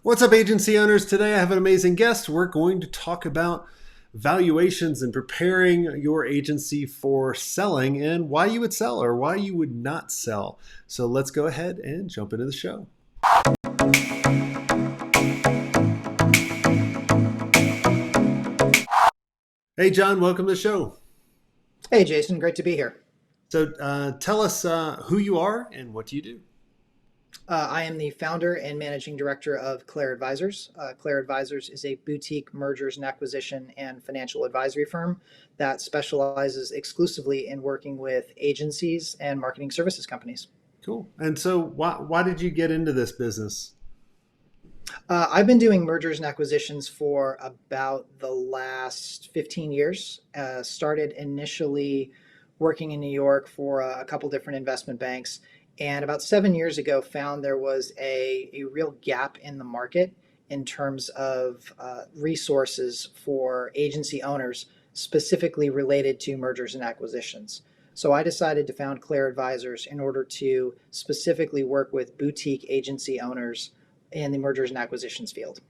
What's up, agency owners? Today I have an amazing guest. We're going to talk about valuations and preparing your agency for selling and why you would sell or why you would not sell. So let's go ahead and jump into the show. Hey, John, welcome to the show. Hey, Jason, great to be here. So tell us who you are and what do you do? I am the founder and managing director of Claire Advisors. Claire Advisors is a boutique mergers and acquisition and financial advisory firm that specializes exclusively in working with agencies and marketing services companies. Cool. And so why did you get into this business? I've been doing mergers and acquisitions for about the last 15 years. Started initially working in New York for a couple different investment banks. And about 7 years ago, found there was a real gap in the market in terms of resources for agency owners, specifically related to mergers and acquisitions. So I decided to found Claire Advisors in order to specifically work with boutique agency owners in the mergers and acquisitions field.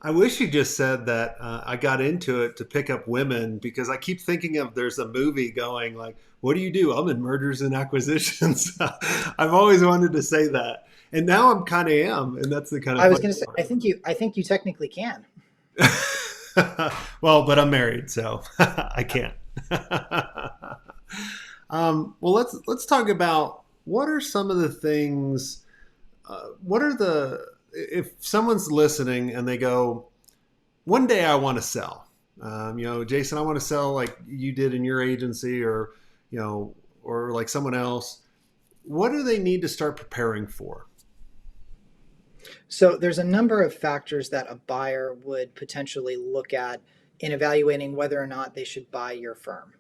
I wish you just said that I got into it to pick up women because I keep thinking of there's a movie going like, what do you do? I'm in mergers and acquisitions. I've always wanted to say that. And now I'm kind of am. And that's the kind of I was funny going to say, I think you technically can. part. Well, but I'm married, so I can't. Well, let's talk about what are some of the things, what are the, if someone's listening and they go, one day I want to sell, Jason, I want to sell like you did in your agency or like someone else. What do they need to start preparing for? So there's a number of factors that a buyer would potentially look at in evaluating whether or not they should buy your firm.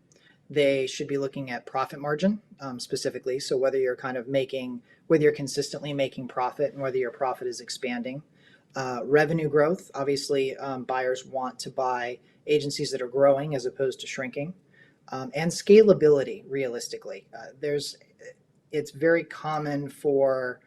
They should be looking at profit margin specifically. So whether you're whether you're consistently making profit and whether your profit is expanding. Revenue growth, obviously, buyers want to buy agencies that are growing as opposed to shrinking. And scalability, realistically. It's very common for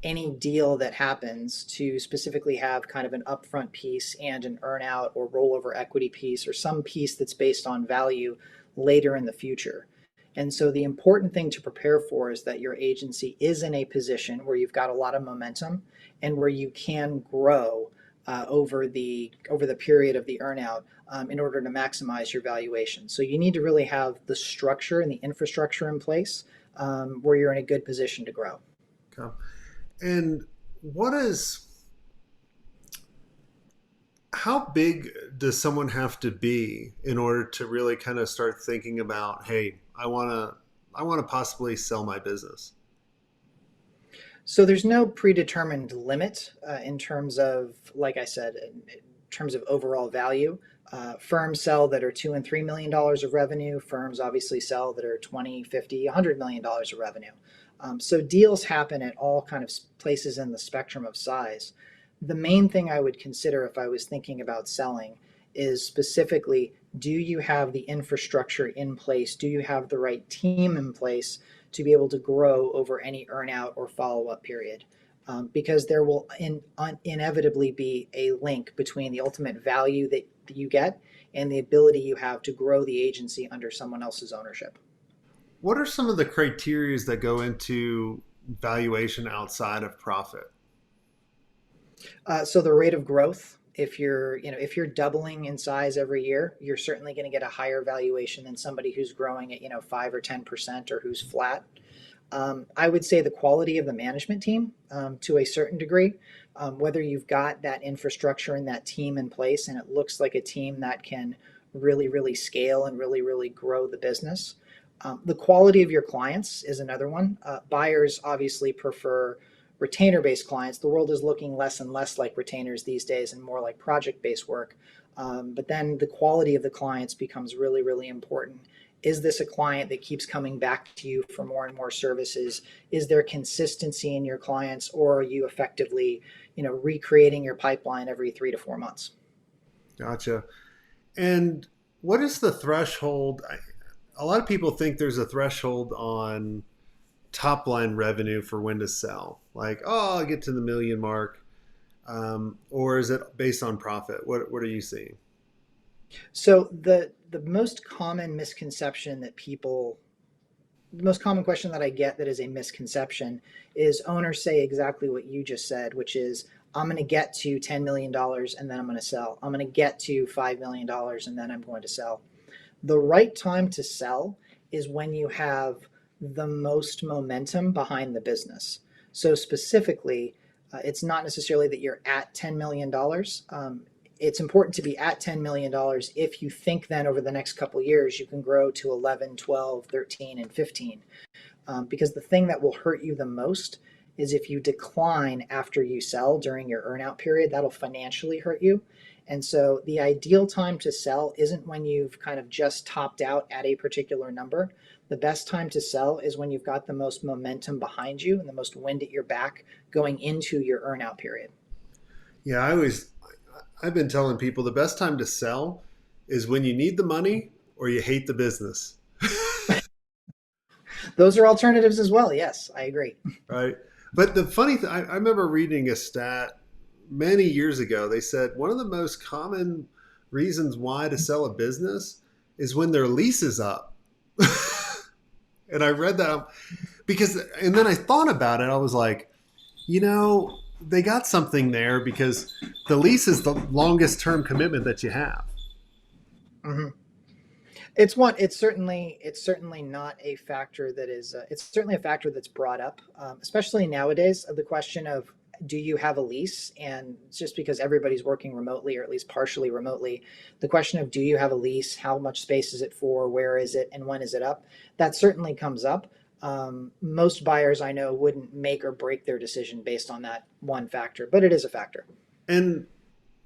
any deal that happens to specifically have kind of an upfront piece and an earnout or rollover equity piece or some piece that's based on value later in the future. And so the important thing to prepare for is that your agency is in a position where you've got a lot of momentum and where you can grow over the period of the earnout in order to maximize your valuation. So you need to really have the structure and the infrastructure in place where you're in a good position to grow. Okay. And how big does someone have to be in order to really kind of start thinking about, hey, I want to possibly sell my business? So there's no predetermined limit in terms of, like I said, in terms of overall value. Firms sell that are $2 and $3 million of revenue. Firms obviously sell that are 20, 50, $100 million of revenue. So deals happen at all kind of places in the spectrum of size. The main thing I would consider if I was thinking about selling is specifically, do you have the infrastructure in place? Do you have the right team in place to be able to grow over any earnout or follow-up period? Because there will inevitably be a link between the ultimate value that you get and the ability you have to grow the agency under someone else's ownership. What are some of the criteria that go into valuation outside of profit? So the rate of growth, if you're doubling in size every year, you're certainly going to get a higher valuation than somebody who's growing at 5 or 10% or who's flat. I would say the quality of the management team to a certain degree, whether you've got that infrastructure and that team in place, and it looks like a team that can really, really scale and really, really grow the business. The quality of your clients is another one. Buyers obviously prefer retainer-based clients. The world is looking less and less like retainers these days and more like project-based work. But then the quality of the clients becomes really, really important. Is this a client that keeps coming back to you for more and more services? Is there consistency in your clients, or are you effectively, recreating your pipeline every 3 to 4 months? Gotcha. And what is the threshold? A lot of people think there's a threshold on top line revenue for when to sell. Like, oh, I'll get to the million mark. or is it based on profit? What are you seeing? So the most common misconception that people the most common question that I get that is a misconception is owners say exactly what you just said, which is, I'm going to get to $10 million dollars and then I'm going to sell. I'm going to get to $5 million dollars and then I'm going to sell. The right time to sell is when you have the most momentum behind the business. So, specifically, it's not necessarily that you're at $10 million. It's important to be at $10 million if you think then over the next couple of years you can grow to 11, 12, 13, and 15. Because the thing that will hurt you the most is if you decline after you sell during your earnout period, that'll financially hurt you. And so the ideal time to sell isn't when you've kind of just topped out at a particular number. The best time to sell is when you've got the most momentum behind you and the most wind at your back going into your earnout period. Yeah, I've been telling people the best time to sell is when you need the money or you hate the business, Those are alternatives as well. Yes, I agree. right? But the funny thing, I remember reading a stat many years ago. They said one of the most common reasons why to sell a business is when their lease is up. And I read that because, and then I thought about it. I was like, they got something there because the lease is the longest term commitment that you have. Mm-hmm. It's certainly not a factor that is it's certainly a factor that's brought up, especially nowadays, of the question of, do you have a lease? And just because everybody's working remotely or at least partially remotely, the question of, do you have a lease, how much space is it for, where is it, and when is it up, that certainly comes up. Most buyers I know wouldn't make or break their decision based on that one factor, but it is a factor. And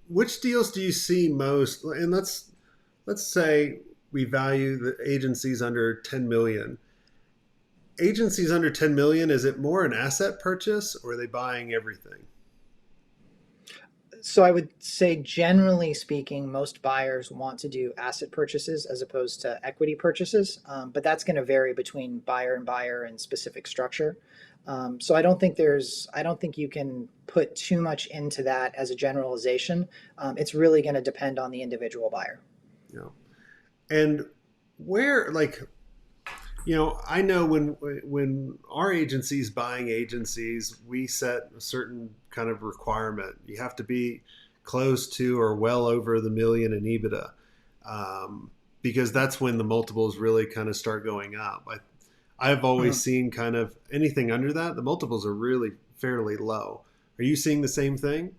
which deals do you see most? And let's say we value the agencies under 10 million. Agencies under 10 million, is it more an asset purchase or are they buying everything? So I would say, generally speaking, most buyers want to do asset purchases as opposed to equity purchases, but that's going to vary between buyer and specific structure. So I don't think you can put too much into that as a generalization. It's really going to depend on the individual buyer. You know, and where, like, I know when our agency's buying agencies, we set a certain kind of requirement. You have to be close to or well over the million in EBITDA, because that's when the multiples really kind of start going up. I've always Mhm. seen kind of anything under that, the multiples are really fairly low. Are you seeing the same thing?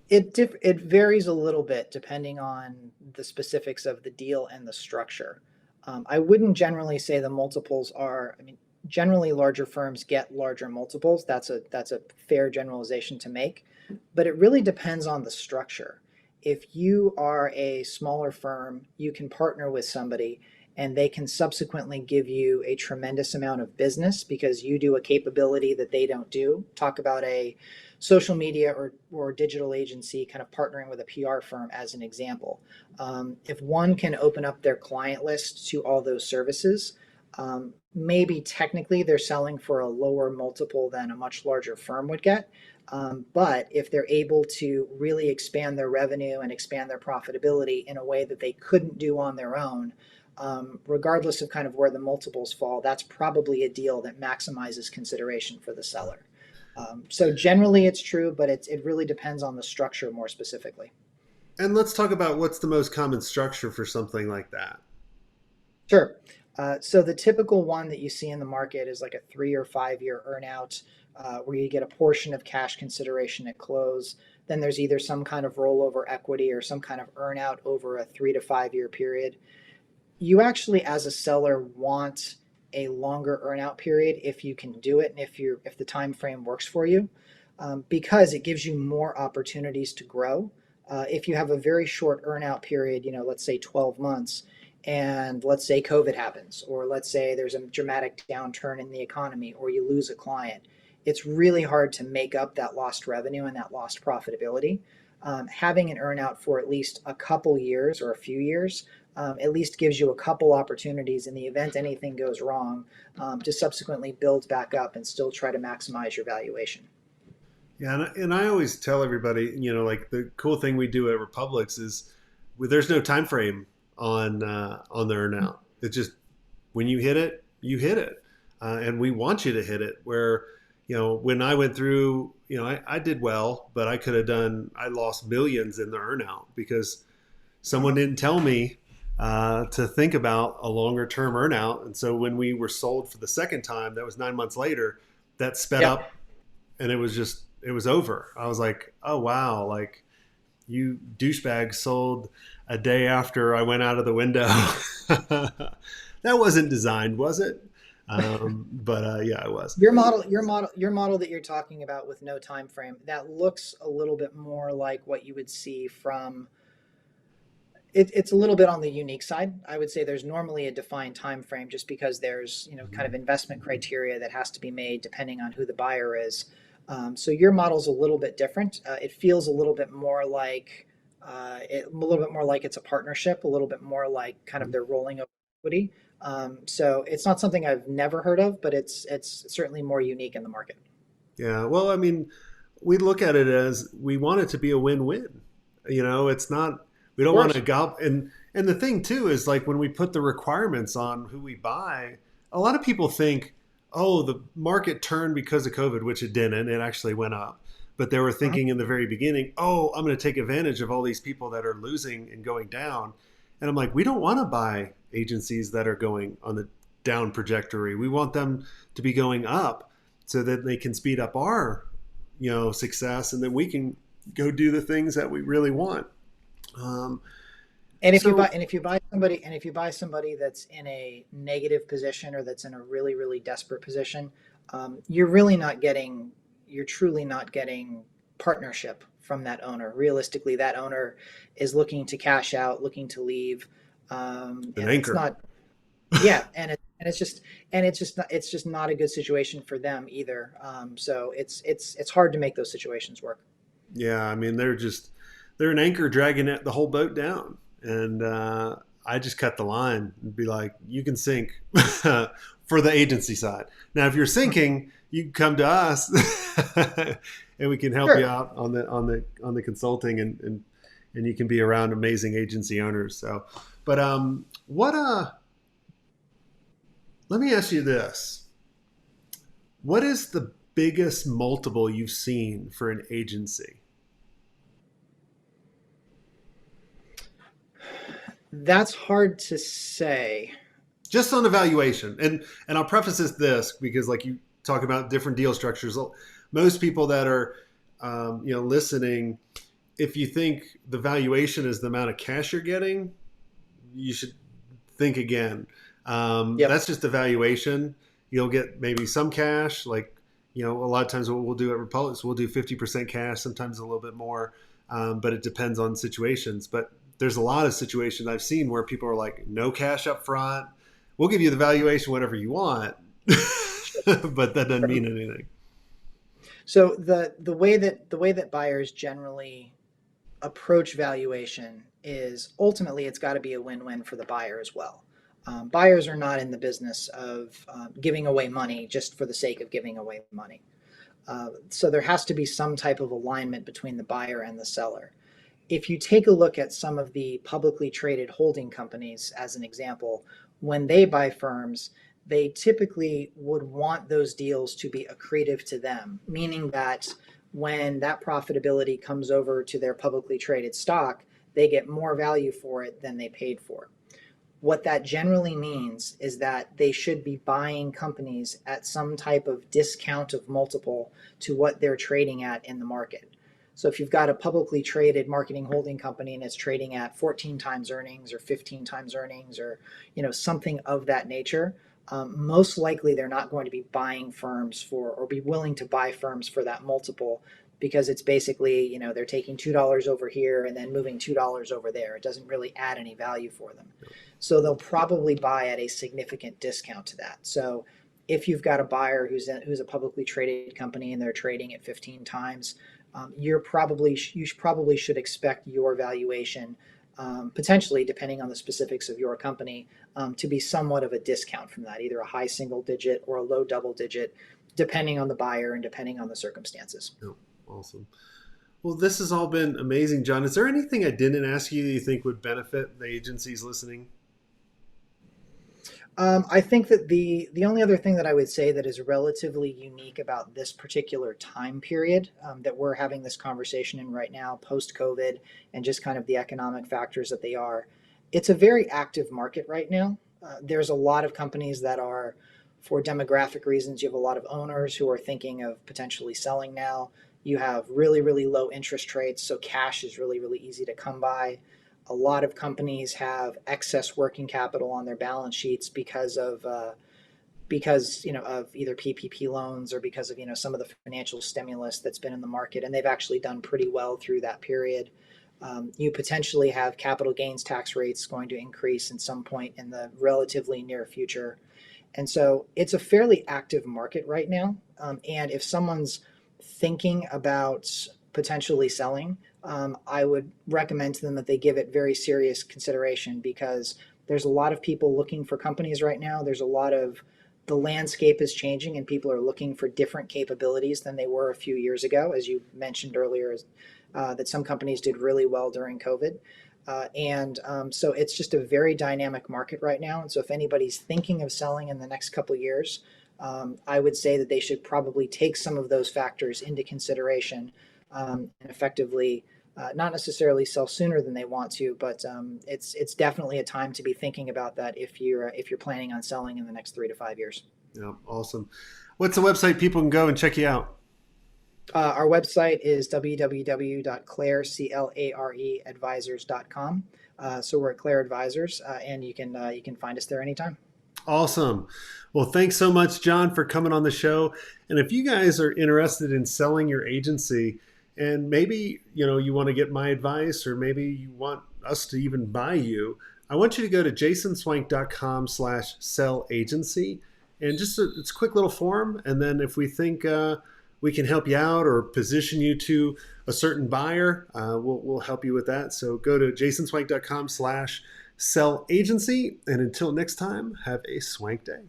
It varies a little bit depending on the specifics of the deal and the structure. I wouldn't generally say the multiples are. I mean, generally larger firms get larger multiples. That's a fair generalization to make, but it really depends on the structure. If you are a smaller firm, you can partner with somebody and they can subsequently give you a tremendous amount of business because you do a capability that they don't do. Talk about a social media or digital agency kind of partnering with a PR firm as an example. If one can open up their client list to all those services, maybe technically they're selling for a lower multiple than a much larger firm would get. But if they're able to really expand their revenue and expand their profitability in a way that they couldn't do on their own, regardless of kind of where the multiples fall, that's probably a deal that maximizes consideration for the seller. So generally it's true, but it really depends on the structure more specifically. And let's talk about what's the most common structure for something like that. Sure. So the typical one that you see in the market is like a 3 or 5 year earnout, where you get a portion of cash consideration at close. Then there's either some kind of rollover equity or some kind of earnout over a 3 to 5 year period. You actually, as a seller, want a longer earnout period if you can do it and if the time frame works for you, because it gives you more opportunities to grow. If you have a very short earnout period, let's say 12 months, and let's say COVID happens, or let's say there's a dramatic downturn in the economy, or you lose a client, it's really hard to make up that lost revenue and that lost profitability. Having an earnout for at least a couple years or a few years at least gives you a couple opportunities in the event anything goes wrong, to subsequently build back up and still try to maximize your valuation. Yeah, and I always tell everybody, like the cool thing we do at Republics is there's no time frame on the earnout. It's just when you hit it, you hit it, and we want you to hit it. Where when I went through, I did well, but I lost millions in the earnout because someone Uh-huh. didn't tell me to think about a longer term earnout. And so when we were sold for the second time, that was 9 months later, that sped Yep. up, and it was over. I was like, oh wow, like you douchebags sold a day after I went out of the window. That wasn't designed, was it? But yeah, it was. Your model that you're talking about with no time frame, that looks a little bit more like what you would see from it's a little bit on the unique side. I would say there's normally a defined time frame just because there's kind of investment criteria that has to be made depending on who the buyer is. So your model's a little bit different. It feels a little bit more like a little bit more like it's a partnership, a little bit more like kind of their rolling over equity. So it's not something I've never heard of, but it's certainly more unique in the market. Yeah. Well, I mean, we look at it as we want it to be a win-win. It's not. We Of don't want to course. gob. And the thing too is like when we put the requirements on who we buy, a lot of people think, oh, the market turned because of COVID, which it didn't. It actually went up. But they were Uh-huh. thinking in the very beginning, oh, I'm going to take advantage of all these people that are losing and going down. And I'm like, we don't want to buy agencies that are going on the down trajectory. We want them to be going up so that they can speed up our success, and then we can go do the things that we really want. um, And if you buy so and if you buy somebody and if you buy somebody that's in a negative position or that's in a really really desperate position, you're really not getting you're truly not getting partnership from that owner. Realistically, that owner is looking to cash out, looking to leave, an and it's anchor. not. Yeah, and it's just not a good situation for them either. So it's hard to make those situations work. Yeah, I mean they're an anchor dragging the whole boat down, and I just cut the line and be like, you can sink for the agency side. Now, if you're sinking, you can come to us, and we can help you Sure. out on the consulting, and you can be around amazing agency owners. So, but what let me ask you this: what is the biggest multiple you've seen for an agency? That's hard to say. Just on evaluation, and I'll preface this because like you talk about different deal structures, most people that are listening, if you think the valuation is the amount of cash you're getting, you should think again. Yep. That's just a valuation. You'll get maybe some cash, like a lot of times what we'll do at Republic, we'll do 50% cash, sometimes a little bit more, but it depends on situations. But there's a lot of situations I've seen where people are like, no cash up front, we'll give you the valuation whatever you want, Sure. but that doesn't Sure. mean anything. So the way that buyers generally approach valuation is ultimately it's got to be a win-win for the buyer as well. Buyers are not in the business of giving away money just for the sake of giving away money. So there has to be some type of alignment between the buyer and the seller. If you take a look at some of the publicly traded holding companies, as an example, when they buy firms, they typically would want those deals to be accretive to them, meaning that when that profitability comes over to their publicly traded stock, they get more value for it than they paid for. What that generally means is that they should be buying companies at some type of discount of multiple to what they're trading at in the market. So if you've got a publicly traded marketing holding company and it's trading at 14 times earnings or 15 times earnings or something of that nature, most likely they're not going to be buying firms for or be willing to buy firms for that multiple because it's basically they're taking $2 over here and then moving $2 over there. It doesn't really add any value for them. So they'll probably buy at a significant discount to that. So if you've got a buyer who's a publicly traded company and they're trading at 15 times, you probably should expect your valuation, potentially depending on the specifics of your company, to be somewhat of a discount from that, either a high single digit or a low double digit, depending on the buyer and depending on the circumstances. Awesome. Well, this has all been amazing, John. Is there anything I didn't ask you that you think would benefit the agencies listening? I think that the only other thing that I would say that is relatively unique about this particular time period that we're having this conversation in right now, post COVID, and just kind of the economic factors that they are, it's a very active market right now. There's a lot of companies that are, for demographic reasons, you have a lot of owners who are thinking of potentially selling now. You have really, really low interest rates, so cash is really, really easy to come by. A lot of companies have excess working capital on their balance sheets because of either PPP loans or because of some of the financial stimulus that's been in the market, and they've actually done pretty well through that period. You potentially have capital gains tax rates going to increase in some point in the relatively near future, and so it's a fairly active market right now. And if someone's thinking about potentially selling, I would recommend to them that they give it very serious consideration because there's a lot of people looking for companies right now. There's a lot of the landscape is changing and people are looking for different capabilities than they were a few years ago, as you mentioned earlier, that some companies did really well during COVID. So it's just a very dynamic market right now. And so if anybody's thinking of selling in the next couple of years, I would say that they should probably take some of those factors into consideration and effectively not necessarily sell sooner than they want to, but it's definitely a time to be thinking about that if you're planning on selling in the next 3 to 5 years. Yeah, awesome. What's the website people can go and check you out? Our website is www.clareadvisors.com. So we're at Clare Advisors, and you can find us there anytime. Awesome. Well, thanks so much, John, for coming on the show. And if you guys are interested in selling your agency, and maybe you want to get my advice, or maybe you want us to even buy you, I want you to go to jasonswank.com/sell agency, and it's a quick little form. And then if we think we can help you out or position you to a certain buyer, we'll help you with that. So go to jasonswank.com/sell agency. And until next time, have a swank day.